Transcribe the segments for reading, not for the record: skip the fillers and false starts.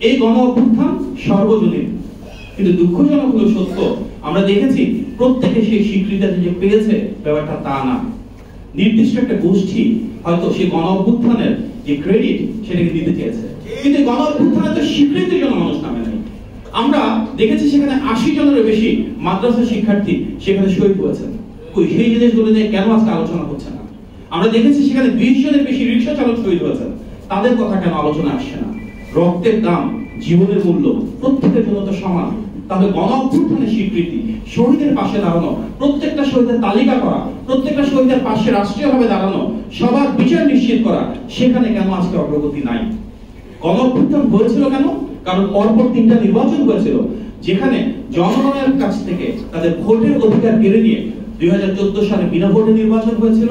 এই গণ অভ্যুত্থান সর্বজনীন, কিন্তু দুঃখজনক হলো সত্য আমরা দেখেছি প্রত্যেকে সেই স্বীকৃতি যে পেয়েছে ব্যাপারটা তা না। নির্দিষ্ট একটা গোষ্ঠী হয়তো সেই গণ অভ্যুত্থানের যে ক্রেডিট সেটাকে দিতে চেয়েছে, কিন্তু গণ অভ্যুত্থানের তো স্বীকৃতির জন্য মানুষ নামে নাই। আমরা দেখেছি সেখানে 80 জনেরও বেশি মাদ্রাসা শিক্ষার্থী সেখানে শহীদ হয়েছেন। সেই জিনিসগুলো নিয়ে কেন আজকে আলোচনা হচ্ছে না? আমরা দেখেছি সেখানে 20 জনের বেশি রিক্সা চালক শহীদ হয়েছেন, তাদের কথা কেন আলোচনা আসছে না? রক্তের দাম, জীবনের মূল্য প্রত্যেকের জন্য তো সমান। তাহলে গণ অভ্যুত্থানের স্বীকৃতি, শহীদের পাশে দাঁড়ানো, প্রত্যেকটা শহীদের তালিকা করা, প্রত্যেকটা শহীদের পাশে রাষ্ট্রীয়ভাবে দাঁড়ানো, সবার বিচার নিশ্চিত করা, সেখানে কেন আজকে অগ্রগতি নাই? গণ অভ্যুত্থান হয়েছিল কেন? কারণ পরপর 3টা নির্বাচন হয়েছিল যেখানে জনগণের কাছ থেকে তাদের ভোটের অধিকার কেড়ে নিয়ে 2014 সালে বিনা ভোটে নির্বাচন হয়েছিল,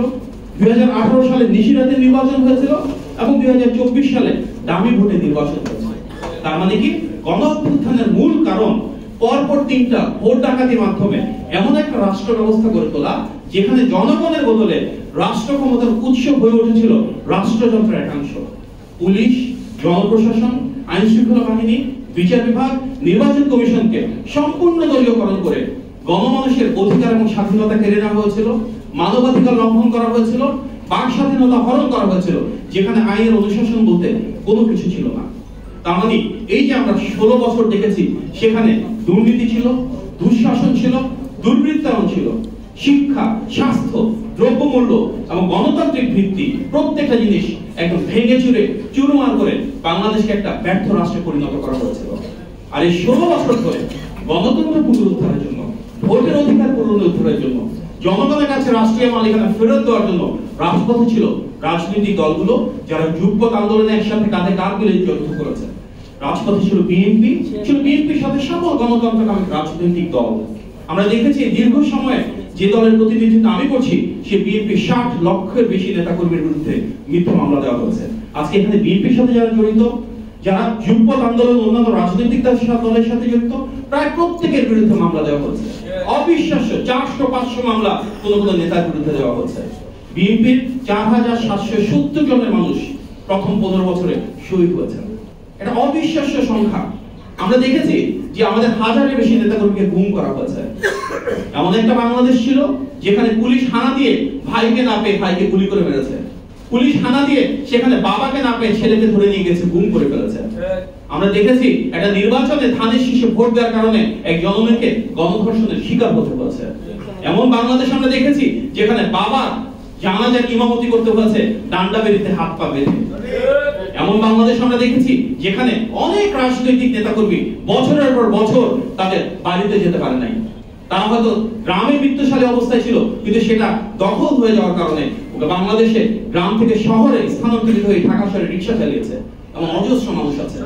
2018 সালে নিশিরাতে নির্বাচন হয়েছিল এবং 2024 সালে দামি ভোটে নির্বাচন হয়েছে। তার মানে কি গণ অভ্যুত্থানের মূল কারণ পরপর 3টা ভোট ডাকাতির মাধ্যমে এমন একটা রাষ্ট্র ব্যবস্থা গড়ে তোলা যেখানে জনগণের বদলে রাষ্ট্র ক্ষমতার উৎস হয়ে উঠেছিল রাষ্ট্রযন্ত্রের একাংশ। পুলিশ, জনপ্রশাসন, আইন শৃঙ্খলা বাহিনী, বিচার বিভাগ, নির্বাচন কমিশনকে সম্পূর্ণ দলীয়করণ করে গণমানুষের অধিকার এবং স্বাধীনতা কেড়ে নেওয়া হয়েছিল, মানবাধিকার লঙ্ঘন করা হয়েছিল, বাক স্বাধীনতা হরণ করা হয়েছিল, যেখানে আইনের অনুশাসন বলতে কোনো কিছু ছিল না। তার মানে এই যে আমরা 16 বছর দেখেছি সেখানে দুর্নীতি ছিল, দুঃশাসন ছিল, দুর্বৃত্তায়ন ছিল, শিক্ষা, স্বাস্থ্য, দ্রব্যমূল্য এবং গণতান্ত্রিক ভিত্তি প্রত্যেকটা জিনিস একদম ভেঙে চুরে চুরমার করে বাংলাদেশকে একটা ব্যর্থ রাষ্ট্রে পরিণত করা হয়েছিল। আর এই 16 বছর ধরে গণতন্ত্র পুনরুদ্ধারের জন্য, ভোটের অধিকার পুনরুদ্ধারের জন্য, জনগণের কাছে রাষ্ট্রীয় মালিকানা ফেরত দেওয়ার জন্য রাজপথে ছিল রাজনৈতিক দলগুলো যারা যুগপৎ আন্দোলনে একসাথে কাঁধে কাঁধ মিলিয়ে যুদ্ধ করেছে। রাজপথে ছিল বিএনপি, ছিল বিএনপির সাথে সকল গণতন্ত্রকামী রাজনৈতিক দল। আমরা দেখেছি দীর্ঘ সময়ে যে দলের প্রতিনিধিত্ব আমি করছি সে বিএনপি 60 লক্ষের বেশি নেতাকর্মীর বিরুদ্ধে মিথ্যা মামলা দেওয়া হয়েছে। আজকে এখানে বিএনপির সাথে যারা জড়িত, যারা যুগপৎ আন্দোলন অন্যান্য রাজনৈতিক দলের সাথে জড়িত, প্রায় প্রত্যেকের বিরুদ্ধে মামলা দেওয়া হচ্ছে। অবিশ্বাস্য 400-500 মামলা কোন কোন নেতার বিরুদ্ধে দেওয়া হচ্ছে। বিএনপির 4770 জনের মানুষ প্রথম 15 বছরে শহীদ হয়েছেন। এটা অবিশ্বাস্য সংখ্যা। আমরা দেখেছি যে আমাদের হাজারের বেশি নেতাকর্মীকে গুম করা হয়েছে। এমন একটা বাংলাদেশ ছিল যেখানে পুলিশ হানা দিয়ে ভাইকে না পেয়ে ভাইকে গুলি করে মেরেছে, পুলিশ হানা দিয়ে সেখানে বাবাকে না পেয়ে ছেলেকে ধরে নিয়ে গেছে, গুম করে ফেলেছে। আমরা দেখেছি একটা নির্বাচনে ধানের শীষে ভোট দেওয়ার কারণে এক জনমেকে গণধর্ষণের শিকার হতে হয়েছে। এমন বাংলাদেশ আমরা দেখেছি যেখানে বাবা জানাজার ইমামতি করতে হয়েছে ডান্ডা বেরিতে হাত পা বেঁধে। এমন বাংলাদেশ আমরা দেখেছি যেখানে অনেক রাজনৈতিক নেতাকর্মী বছরের পর বছর তাদের বাড়িতে যেতে পারে নাই। তারা হয়তো গ্রামে বিত্তশালী অবস্থায় ছিল, কিন্তু সেটা দখল হয়ে যাওয়ার কারণে বাংলাদেশে গ্রাম থেকে শহরে স্থানান্তরিত হয়ে ঢাকা শহরে রিক্সা চালিয়েছে। এমন অজস্র মানুষ আছে।